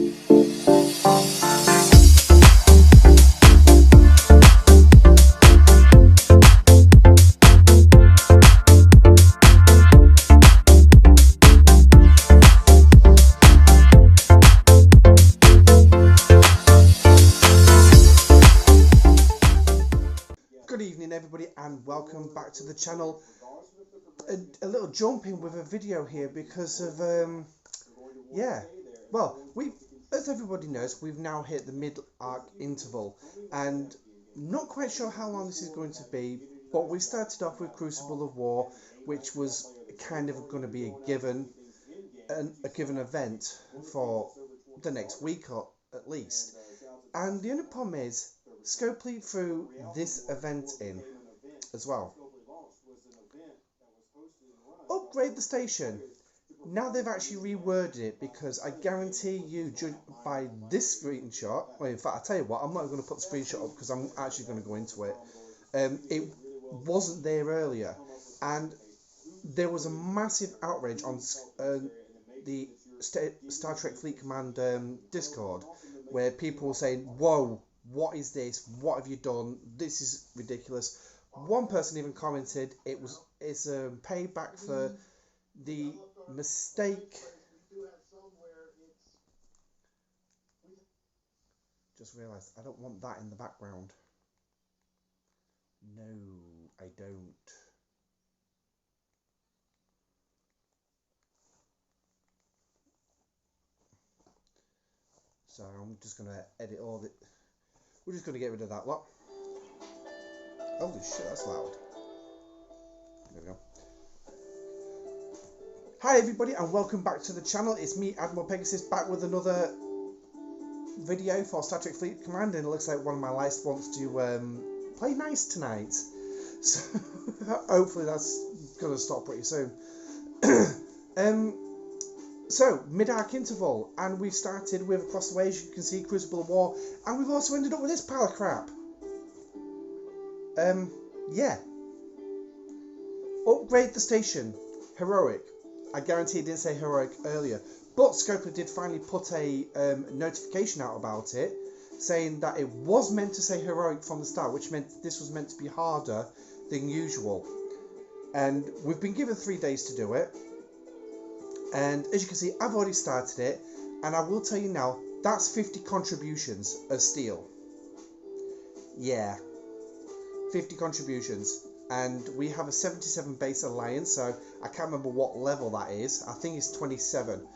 Good evening everybody and welcome back to the channel. A little jump in with a video here because of as everybody knows, we've now hit the mid-arc interval and not quite sure how long this is going to be, but we started off with Crucible of War, which was kind of going to be a given event for the next week or at least. And the only problem is Scopely threw this event in as well. Upgrade the station. Now they've actually reworded it because I guarantee you by this screenshot, well in fact I'll tell you what, I'm not going to put the screenshot up because I'm actually going to go into it. It wasn't there earlier and there was a massive outrage on the Star Trek Fleet Command Discord where people were saying, whoa, what is this? What have you done? This is ridiculous. One person even commented it's a payback for the mistake. Just realised I don't want that in the background. No, I don't. So I'm just going to edit all the... We're just going to get rid of that lot. Holy shit, that's loud. There we go. Hi everybody and welcome back to the channel. It's me, Admiral Pegasus, back with another video for Star Trek Fleet Command, and it looks like one of my lights wants to play nice tonight. So hopefully that's going to stop pretty soon. So, mid-arc interval, and we've started with, across the way, as you can see, Crucible of War, and we've also ended up with this pile of crap. Yeah. Upgrade the station. Heroic. I guarantee it didn't say heroic earlier, but Scopely did finally put a notification out about it, saying that it was meant to say heroic from the start, which meant this was meant to be harder than usual. And we've been given 3 days to do it. And as you can see, I've already started it, and I will tell you now, that's 50 contributions of steel. Yeah, 50 contributions, and we have a 77 base alliance, so I can't remember what level that is. I think it's 27.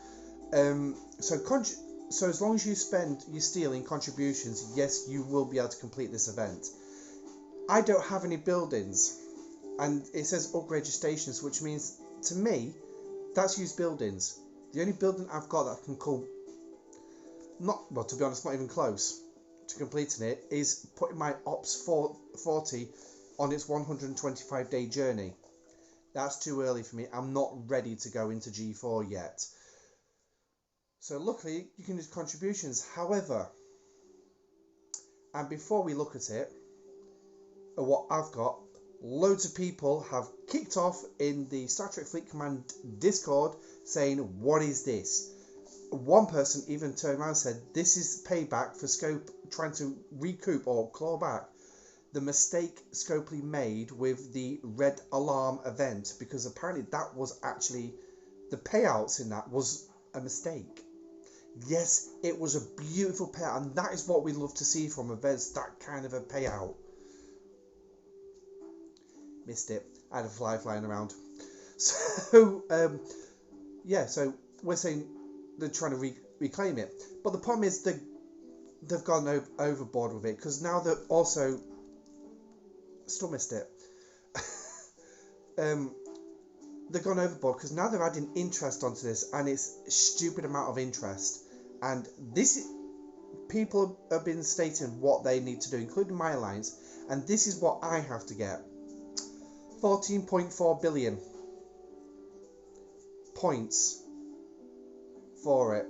So as long as you spend your steel in contributions, yes, you will be able to complete this event. I don't have any buildings, and it says upgrade your stations, which means to me, that's used buildings. The only building I've got that can call, to be honest, not even close to completing it, is putting my Ops 40 on its 125-day journey. That's too early for me. I'm not ready to go into G4 yet. So luckily, you can use contributions. However, and before we look at it, what I've got, loads of people have kicked off in the Star Trek Fleet Command Discord saying, what is this? One person even turned around and said, this is payback for Scope trying to recoup or claw back the mistake Scopely made with the Red Alarm event, because apparently that was actually, the payouts in that was a mistake. Yes, it was a beautiful payout, and that is what we love to see from events, that kind of a payout. Missed it. I had a fly flying around. So, yeah, so we're saying they're trying to reclaim it. But the problem is they've gone overboard with it, because now they're also... Still missed it. They've gone overboard, because now they're adding interest onto this, and it's a stupid amount of interest. And people have been stating what they need to do, including my alliance, and this is what I have to get. 14.4 billion points for it,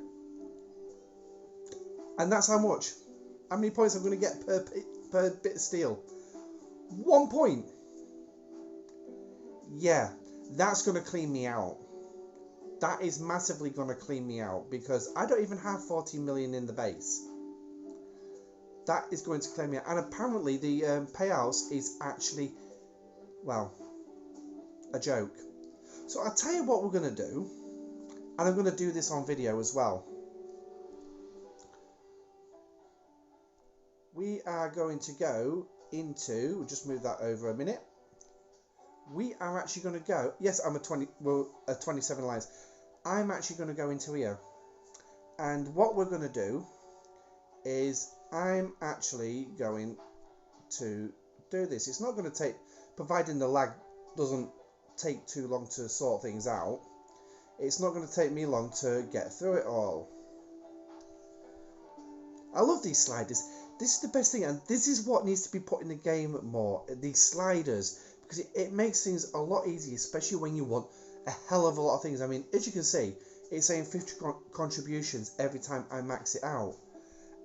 and that's how much. How many points I'm going to get per bit of steel? 1 point. Yeah, that's going to clean me out. that is massively going to clean me out, because I don't even have 14 million in the base. That is going to clean me out. And apparently the payouts is actually, well, a joke. So I'll tell you what we're going to do, and I'm going to do this on video as well. We are going to go into, we'll just move that over a minute. We are actually going to go, yes, I'm a 27 lines. I'm actually going to go into here. And what we're going to do is I'm actually going to do this. It's not going to take, providing the lag doesn't take too long to sort things out, it's not going to take me long to get through it all. I love these sliders. This is the best thing, and this is what needs to be put in the game more, these sliders, because it makes things a lot easier, especially when you want a hell of a lot of things. I mean, as you can see, it's saying 50 contributions every time I max it out,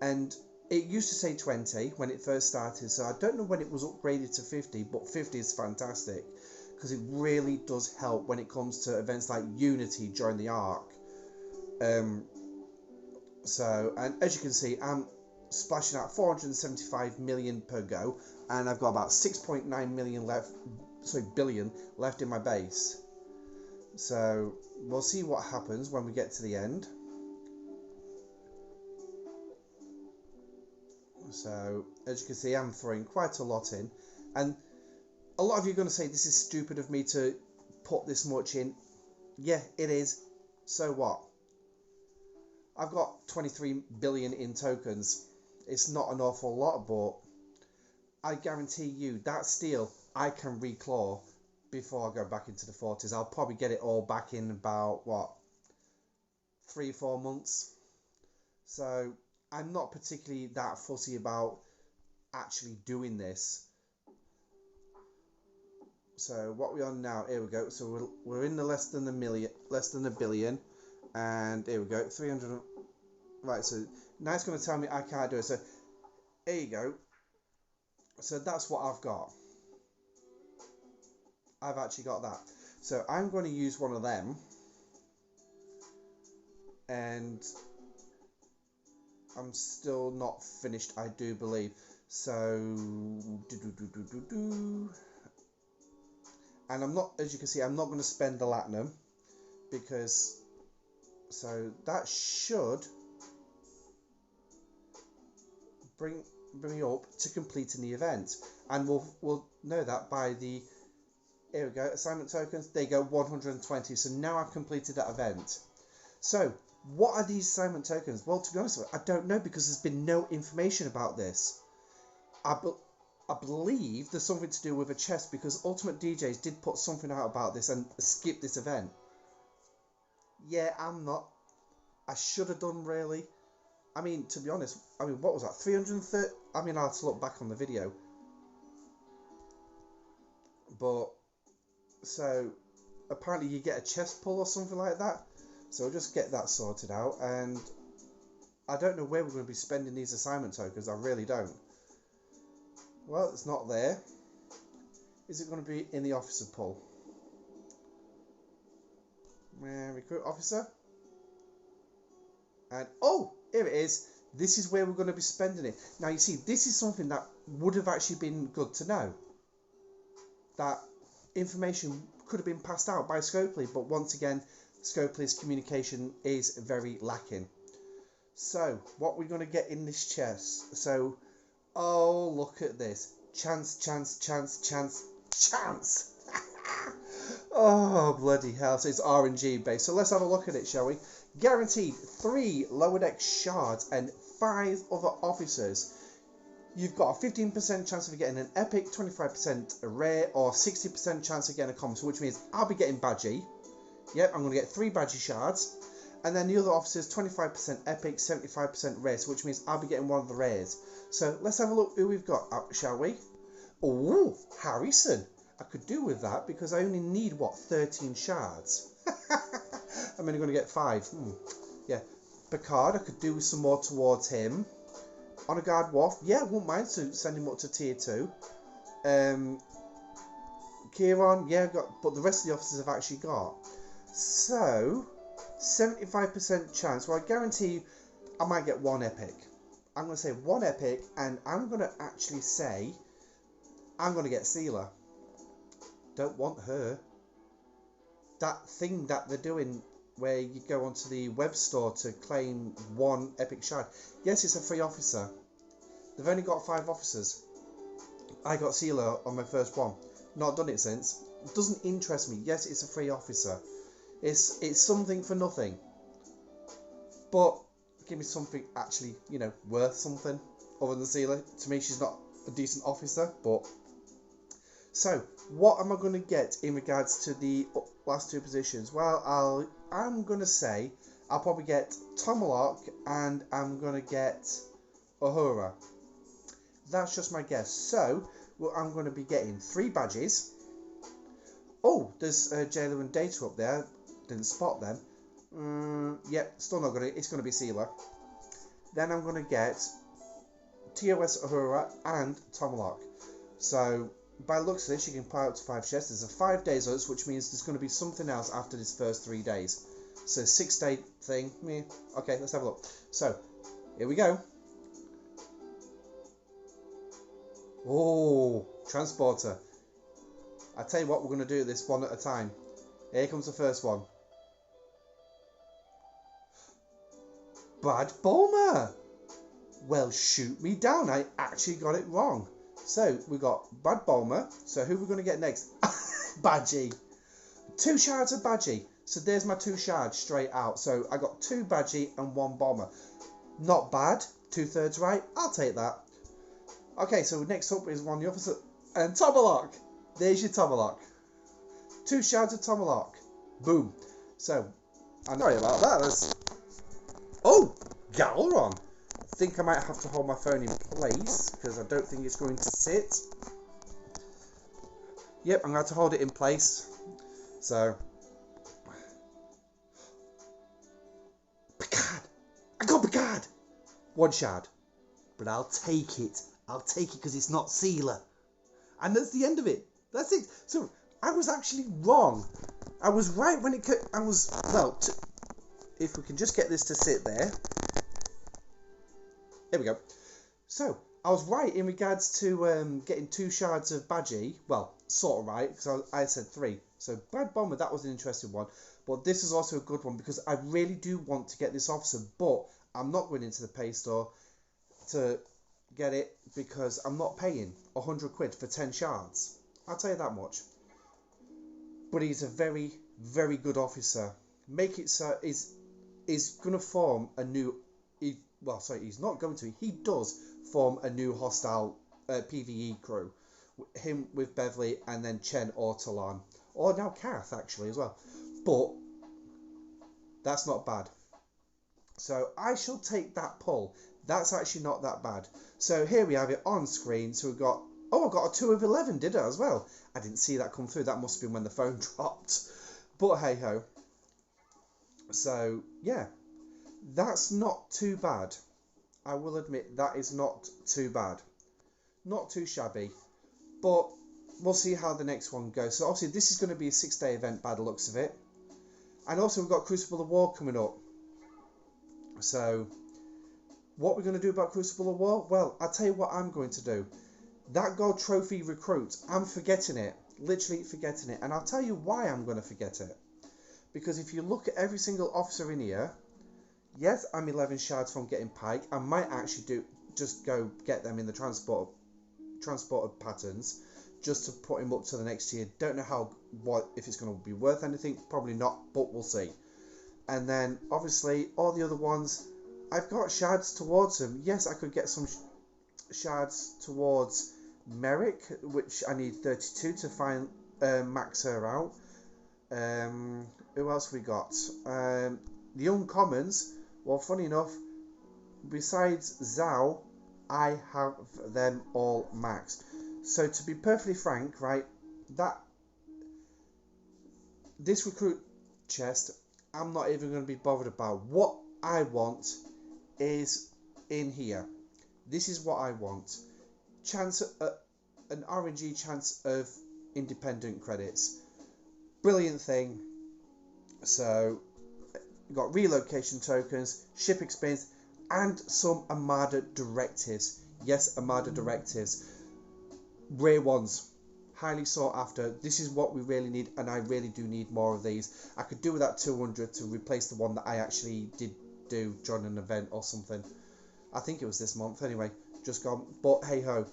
and it used to say 20 when it first started, so I don't know when it was upgraded to 50, but 50 is fantastic, because it really does help when it comes to events like Unity during the Arc. So, and as you can see, I'm splashing out 475 million per go, and I've got about 6.9 million left, sorry, billion left in my base. So we'll see what happens when we get to the end. So as you can see, I'm throwing quite a lot in, and a lot of you are going to say this is stupid of me to put this much in. Yeah, it is. So what? I've got 23 billion in tokens. It's not an awful lot, but I guarantee you that steel I can reclaw before I go back into the 40s. I'll probably get it all back in about, what, 3-4 months. So I'm not particularly that fussy about actually doing this. So what we're on now, here we go. So we're in the less than a billion, and here we go, 300. Right, so now it's going to tell me I can't do it. So here you go. So that's what I've got. I've actually got that. So I'm going to use one of them, and I'm still not finished, I do believe. So and I'm not, as you can see, I'm not going to spend the latinum, because so that should bring me up to completing the event, and we'll know that by the, here we go, assignment tokens. They go 120. So now I've completed that event. So what are these assignment tokens? Well, to be honest with you, I don't know, because there's been no information about this. I believe there's something to do with a chest, because Ultimate DJs did put something out about this and skip this event. Yeah, I should have done, really. I mean, to be honest, I mean, what was that, 330? I mean, I'll have to look back on the video. But, so, apparently you get a chest pull or something like that. So I'll just get that sorted out, and I don't know where we're going to be spending these assignment tokens, I really don't. Well, it's not there. Is it going to be in the officer pull? Recruit officer. And, oh, here it is. This is where we're going to be spending it. Now, you see, this is something that would have actually been good to know. That information could have been passed out by Scopely, but once again, Scopely's communication is very lacking. So, what we're going to get in this chest. So, oh, look at this. Chance, chance, chance, chance, chance. Oh, bloody hell. So it's RNG based. So let's have a look at it, shall we? Guaranteed 3 lower deck shards and 5 other officers. You've got a 15% chance of getting an epic, 25% rare, or 60% chance of getting a common, which means I'll be getting Badgie. Yep, I'm going to get 3 Badgie shards. And then the other officers, 25% epic, 75% rare, which means I'll be getting one of the rares. So let's have a look who we've got, shall we? Oh, Harrison. I could do with that, because I only need, what, 13 shards. I'm only going to get 5. Yeah. Picard, I could do with some more towards him. Honor Guard Worf, yeah, I wouldn't mind to send him up to tier 2. Kieran, yeah, but the rest of the officers have actually got. So, 75% chance. Well, I guarantee you I might get one epic. I'm going to say one epic, and I'm going to actually say I'm going to get Sealer. Don't want her. That thing that they're doing where you go onto the web store to claim one epic shard. Yes, it's a free officer. They've only got 5 officers. I got Sealer on my first one. Not done it since. It doesn't interest me. Yes, it's a free officer. It's something for nothing. But give me something actually, you know, worth something other than Sealer. To me, she's not a decent officer, but... So, what am I going to get in regards to the last 2 positions? Well, I'm going to say I'll probably get Tomahawk and I'm going to get Uhura. That's just my guess. So, well, I'm going to be getting 3 badges. Oh, there's Jailer and Data up there. Didn't spot them. Yep, still not going to. It's going to be Sealer. Then I'm going to get TOS Uhura and Tomahawk. So, by the looks of this, you can buy up to 5 chests. There's a 5 days odds, which means there's going to be something else after this first 3 days. So 6-day thing. Okay, let's have a look. So, here we go. Oh, Transporter. I tell you what, we're going to do this one at a time. Here comes the first one. Bad Bomber. Well, shoot me down. I actually got it wrong. So, we got Bad Bomber. So, who are we going to get next? Badgie. 2 shards of Badgie. So, there's my 2 shards straight out. So, I got 2 Badgie and 1 Bomber. Not bad. 2/3 right. I'll take that. Okay, so next up is one of the opposite. And Tomahawk. There's your Tomahawk. 2 shards of Tomahawk. Boom. So, I'm sorry about that. Oh, Galeron. I think I might have to hold my phone in place because I don't think it's going to sit. Yep, I'm going to have to hold it in place. So, Picard. I got Picard. 1 shard. But I'll take it. I'll take it because it's not Sealer. And that's the end of it. That's it. So, I was actually wrong. I was right when it... if we can just get this to sit there. There we go. So, I was right in regards to getting 2 shards of Badgie. Well, sort of right, because I said 3. So, Bad Bomber, that was an interesting one. But this is also a good one, because I really do want to get this officer. But I'm not going into the pay store to get it, because I'm not paying 100 quid for 10 shards. I'll tell you that much. But he's a very, very good officer. Make it so... is going to form a new... he's not going to. He does form a new hostile PvE crew. Him with Beverly and then Chen or Talon. Or now Kath, actually, as well. But that's not bad. So I shall take that pull. That's actually not that bad. So here we have it on screen. So we've got... Oh, I got a 2 of 11, did I, as well? I didn't see that come through. That must have been when the phone dropped. But hey-ho. So, yeah. That's not too bad. I will admit that is not too bad. Not too shabby. But we'll see how the next one goes. So obviously this is going to be a 6-day event by the looks of it. And also we've got Crucible of War coming up. So what we're going to do about Crucible of War? Well, I'll tell you what I'm going to do. That gold trophy recruit, I'm forgetting it. Literally forgetting it. And I'll tell you why I'm going to forget it. Because if you look at every single officer in here, yes, I'm 11 shards from getting Pike. I might actually just go get them in the transported patterns, just to put him up to the next tier. Don't know if it's going to be worth anything. Probably not, but we'll see. And then obviously all the other ones, I've got shards towards them. Yes, I could get some shards towards Merrick, which I need 32 to find max her out. Who else we got? The uncommons. Well, funny enough, besides Zhao, I have them all maxed. So to be perfectly frank, right, this recruit chest, I'm not even going to be bothered about. What I want is in here. This is what I want. An RNG chance of independent credits. Brilliant thing. So, You've got relocation tokens, ship experience, and some Armada directives. Yes, Armada directives. Rare ones. Highly sought after. This is what we really need, and I really do need more of these. I could do with that 200 to replace the one that I actually did do during an event or something. I think it was this month anyway, just gone, but hey ho.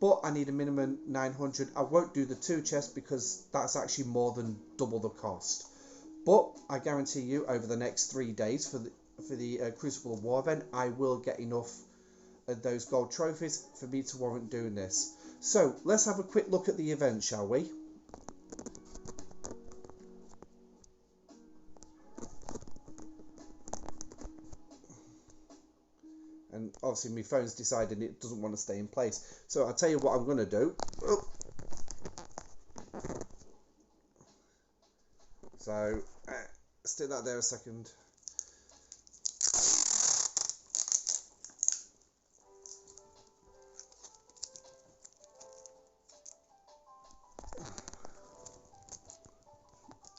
But I need a minimum 900. I won't do the 2 chests because that's actually more than double the cost. But I guarantee you over the next 3 days for the Crucible of War event, I will get enough of those gold trophies for me to warrant doing this. So let's have a quick look at the event, shall we? And obviously my phone's decided it doesn't want to stay in place. So I'll tell you what I'm going to do. Oh. So stick that there a second.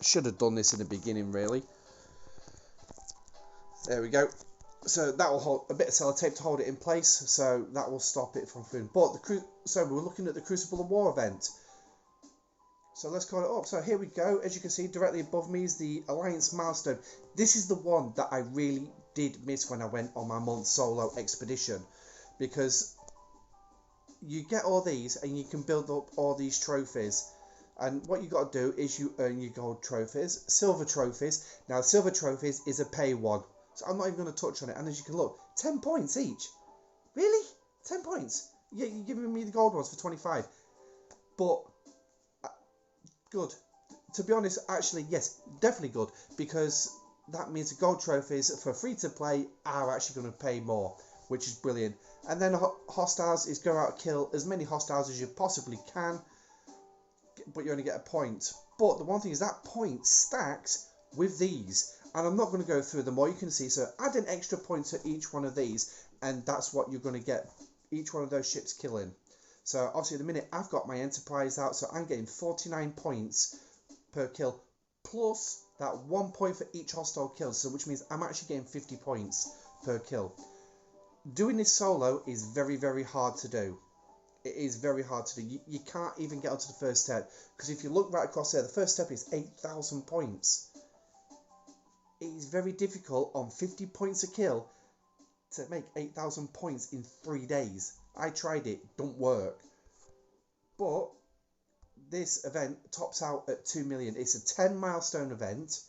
Should have done this in the beginning, really. There we go. So that will hold a bit of sellotape to hold it in place, so that will stop it from falling. But so we're looking at the Crucible of War event. So let's call it up. So here we go. As you can see, directly above me is the Alliance Milestone. This is the one that I really did miss when I went on my month solo expedition, because you get all these and you can build up all these trophies. And what you got to do is you earn your gold trophies, silver trophies. Now, silver trophies is a pay one, so I'm not even going to touch on it. And as you can look, 10 points each. Really? 10 points? Yeah, you're giving me the gold ones for 25. But good. To be honest, actually, yes, definitely good, because that means the gold trophies for free to play are actually going to pay more, which is brilliant. And then hostiles is go out and kill as many hostiles as you possibly can, but you only get a point. But the one thing is that point stacks with these, and I'm not going to go through them all. You can see, so add an extra point to each one of these, and that's what you're going to get each one of those ships killing. So obviously at the minute I've got my Enterprise out, so I'm getting 49 points per kill, plus that 1 point for each hostile kill, so which means I'm actually getting 50 points per kill. Doing this solo is very, very hard to do. It is very hard to do. You can't even get onto the first step, because if you look right across there, the first step is 8,000 points. It is very difficult on 50 points a kill to make 8,000 points in 3 days. I tried it, don't work. But this event tops out at 2 million. It's a 10 milestone event,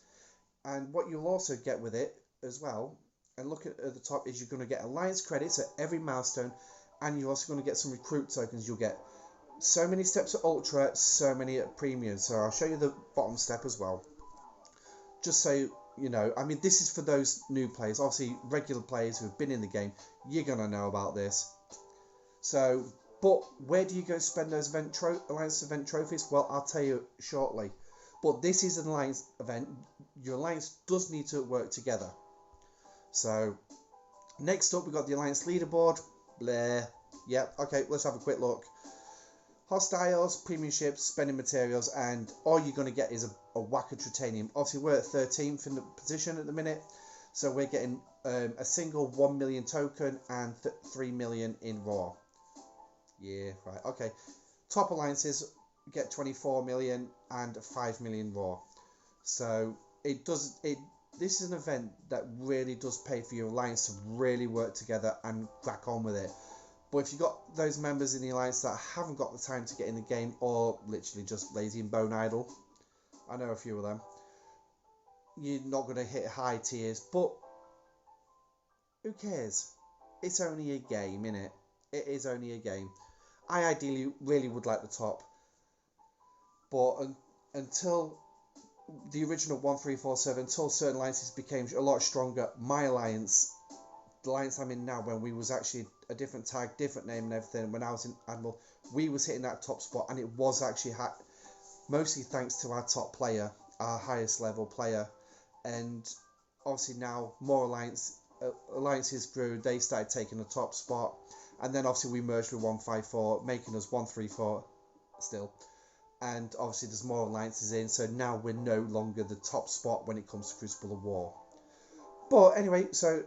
and what you'll also get with it as well, and look at the top, is you're going to get Alliance credits at every milestone, and you're also going to get some recruit tokens. You'll get so many steps at Ultra, so many at Premium. So I'll show you the bottom step as well, just so you know. I mean, this is for those new players. Obviously, regular players who have been in the game, you're going to know about this. So, but where do you go spend those Alliance event trophies? Well, I'll tell you shortly. But this is an Alliance event. Your Alliance does need to work together. So, next up, we've got the Alliance leaderboard. Blah. Yep, okay, let's have a quick look. Hostiles, premium ships, spending materials, and all you're going to get is a whack of titanium. Obviously, we're at 13th in the position at the minute, so we're getting a single 1 million token and 3 million in raw. Yeah, right, okay. Top alliances get 24 million and 5 million raw. So this is an event that really does pay for your alliance to really work together and crack on with it. But if you've got those members in the alliance that haven't got the time to get in the game, or literally just lazy and bone idle, I know a few of them, you're not going to hit high tiers, but who cares? It's only a game, innit? It is only a game. I ideally really would like the top, but until the original 1347, until certain alliances became a lot stronger, my alliance, the alliance I'm in now, when we was actually a different tag, different name and everything, when I was in Admiral, we was hitting that top spot, and it was actually mostly thanks to our top player, our highest level player. And obviously now more alliances grew, they started taking the top spot, and then obviously we merged with 154, making us 134 still. And obviously there's more alliances in, so now we're no longer the top spot when it comes to Crucible of War. But anyway, so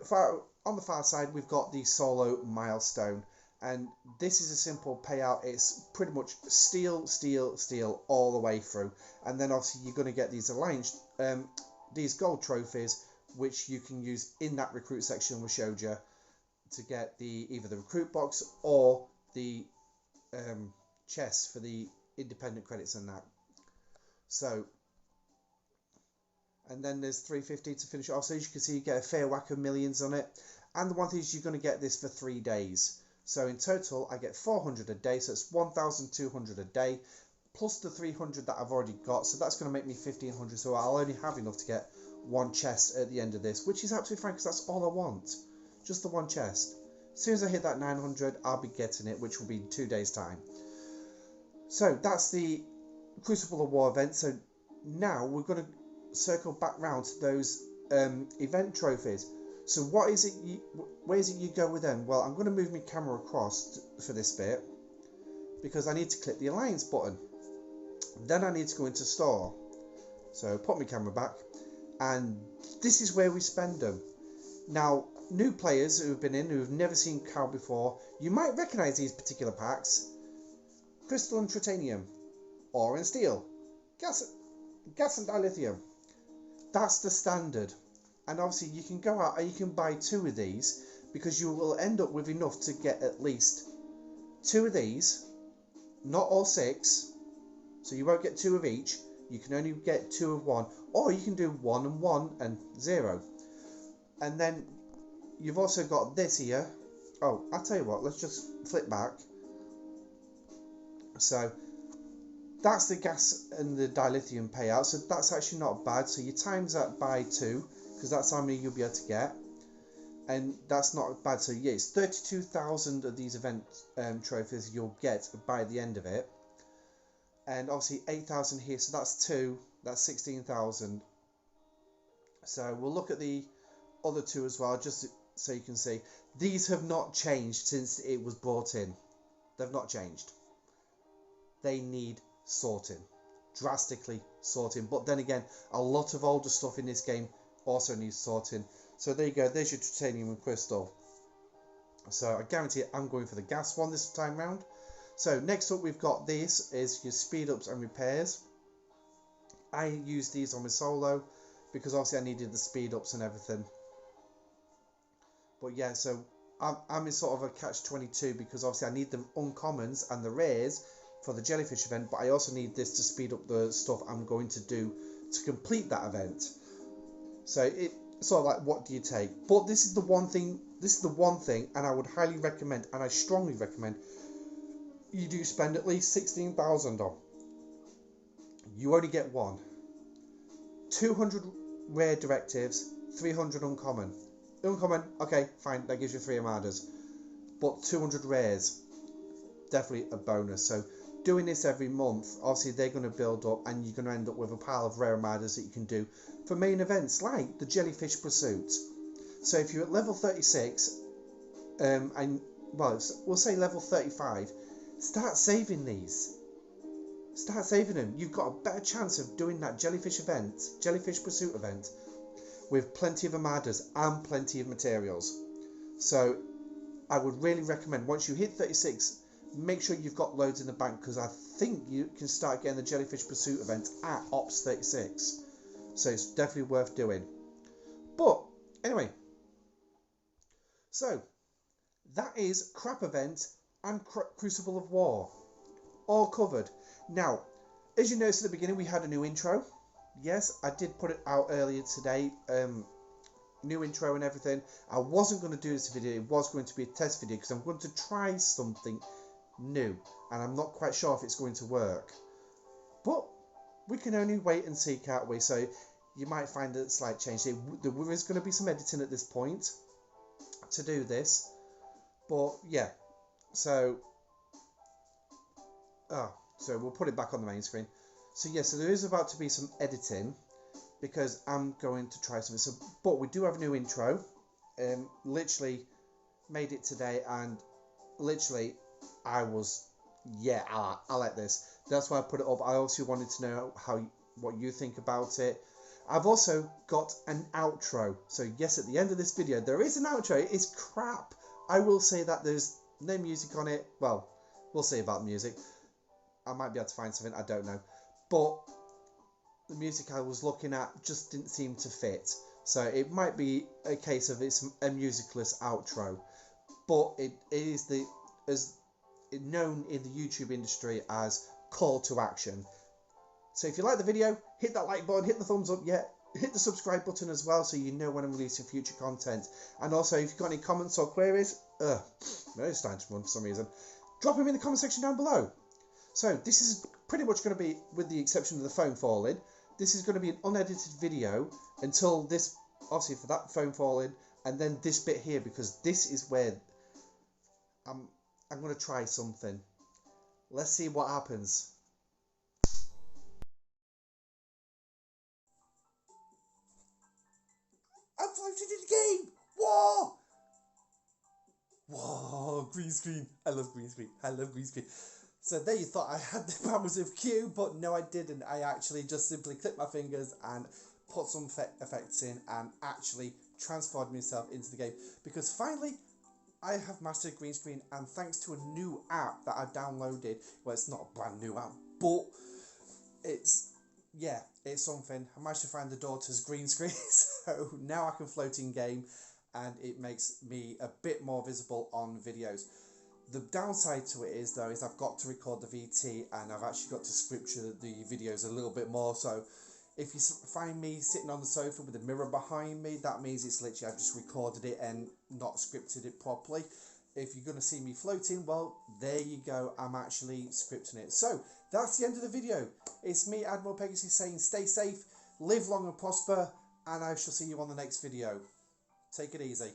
on the far side, we've got the solo Milestone. And this is a simple payout. It's pretty much steal, steal, steal all the way through. And then obviously you're going to get these Alliance, these gold trophies, which you can use in that recruit section we showed you to get either the recruit box or the chest for the independent credits and that. So, and then there's 350 to finish it off. So as you can see, you get a fair whack of millions on it. And the one thing is you're going to get this for 3 days. So in total, I get 400 a day, so it's 1,200 a day, plus the 300 that I've already got. So that's going to make me 1,500. So I'll only have enough to get one chest at the end of this, which is absolutely fine because that's all I want. Just the one chest. As soon as I hit that 900, I'll be getting it, which will be in 2 days' time. So that's the Crucible of War event. So now we're going to circle back round to those event trophies. So where is it you go with them? Well, I'm going to move my camera across for this bit because I need to click the Alliance button. Then I need to go into store. So put my camera back, and this is where we spend them. Now, new players who've been in, who've never seen CoW before, you might recognise these particular packs. Crystal and Titanium, Ore and Steel, Gas and Dilithium. That's the standard. And obviously you can go out and you can buy 2 of these because you will end up with enough to get at least 2 of these, not all 6. So you won't get 2 of each. You can only get 2 of one, or you can do 1 and 1 and 0. And then you've also got this here. Oh, I'll tell you what, let's just flip back. So that's the gas and the dilithium payout. So that's actually not bad. So you times that by 2. Because that's how many you'll be able to get, and that's not bad. So yeah, it's 32,000 of these event trophies you'll get by the end of it, and obviously 8,000 here, so that's 2, that's 16,000. So we'll look at the other 2 as well, just so you can see these have not changed since it was brought in. They've not changed. They need sorting, drastically sorting. But then again, a lot of older stuff in this game also needs sorting. So there you go, there's your titanium and crystal. So I guarantee I'm going for the gas one this time round. So next up we've got this is your speed ups and repairs. I use these on my solo because obviously I needed the speed ups and everything. But yeah, so I'm in sort of a catch-22 because obviously I need the uncommons and the rares for the jellyfish event, but I also need this to speed up the stuff I'm going to do to complete that event. So it's sort of like, what do you take? But this is the one thing, and I would highly recommend, and I strongly recommend, you do spend at least 16,000 on. You only get one. 200 rare directives, 300 uncommon. Uncommon, okay, fine, that gives you 3 armadas. But 200 rares, definitely a bonus. So doing this every month, obviously they're going to build up, and you're going to end up with a pile of rare armadas that you can do for main events like the Jellyfish Pursuit. So if you're at level 36, and well, we'll say level 35, start saving these. Start saving them. You've got a better chance of doing that Jellyfish Pursuit event, with plenty of armadas and plenty of materials. So I would really recommend, once you hit 36, make sure you've got loads in the bank, because I think you can start getting the Jellyfish Pursuit event at Ops 36. So it's definitely worth doing. But anyway, so that is Crap Event and Crucible of War, all covered. Now, as you noticed at the beginning, we had a new intro. Yes, I did put it out earlier today. New intro and everything. I wasn't going to do this video. It was going to be a test video because I'm going to try something new, and I'm not quite sure if it's going to work. But we can only wait and see, can't we? So you might find a slight change. There is going to be some editing at this point to do this. But yeah, so we'll put it back on the main screen. So yeah, so there is about to be some editing because I'm going to try something. So, but we do have a new intro. Literally made it today, and literally I was, yeah, I like this. That's why I put it up. I also wanted to know what you think about it. I've also got an outro. So yes, at the end of this video, there is an outro. It is crap. I will say that there's no music on it. Well, we'll see about music. I might be able to find something, I don't know. But the music I was looking at just didn't seem to fit. So it might be a case of it's a musicless outro. But it is known in the YouTube industry as call to action. So if you like the video, hit that like button, hit the thumbs up, hit the subscribe button as well so you know when I'm releasing future content. And also, if you've got any comments or queries, it's starting to run for some reason, drop them in the comment section down below. So this is pretty much going to be, with the exception of the phone falling, this is going to be an unedited video until this, obviously for that phone falling, and then this bit here, because this is where I'm going to try something. Let's see what happens. I'm floating in the game! Whoa! Whoa, green screen. I love green screen. I love green screen. So there you thought I had the powers of Q, but no I didn't. I actually just simply clicked my fingers and put some effects in and actually transformed myself into the game. Because finally, I have mastered green screen, and thanks to a new app that I downloaded, well, it's not a brand new app, but it's something. I managed to find the daughter's green screen, so now I can float in game, and it makes me a bit more visible on videos. The downside to it is I've got to record the VT, and I've actually got to scripture the videos a little bit more. So if you find me sitting on the sofa with a mirror behind me, that means it's literally I've just recorded it and not scripted it properly. If you're going to see me floating, well, there you go. I'm actually scripting it. So that's the end of the video. It's me, Admiral Pegasus, saying stay safe, live long and prosper, and I shall see you on the next video. Take it easy.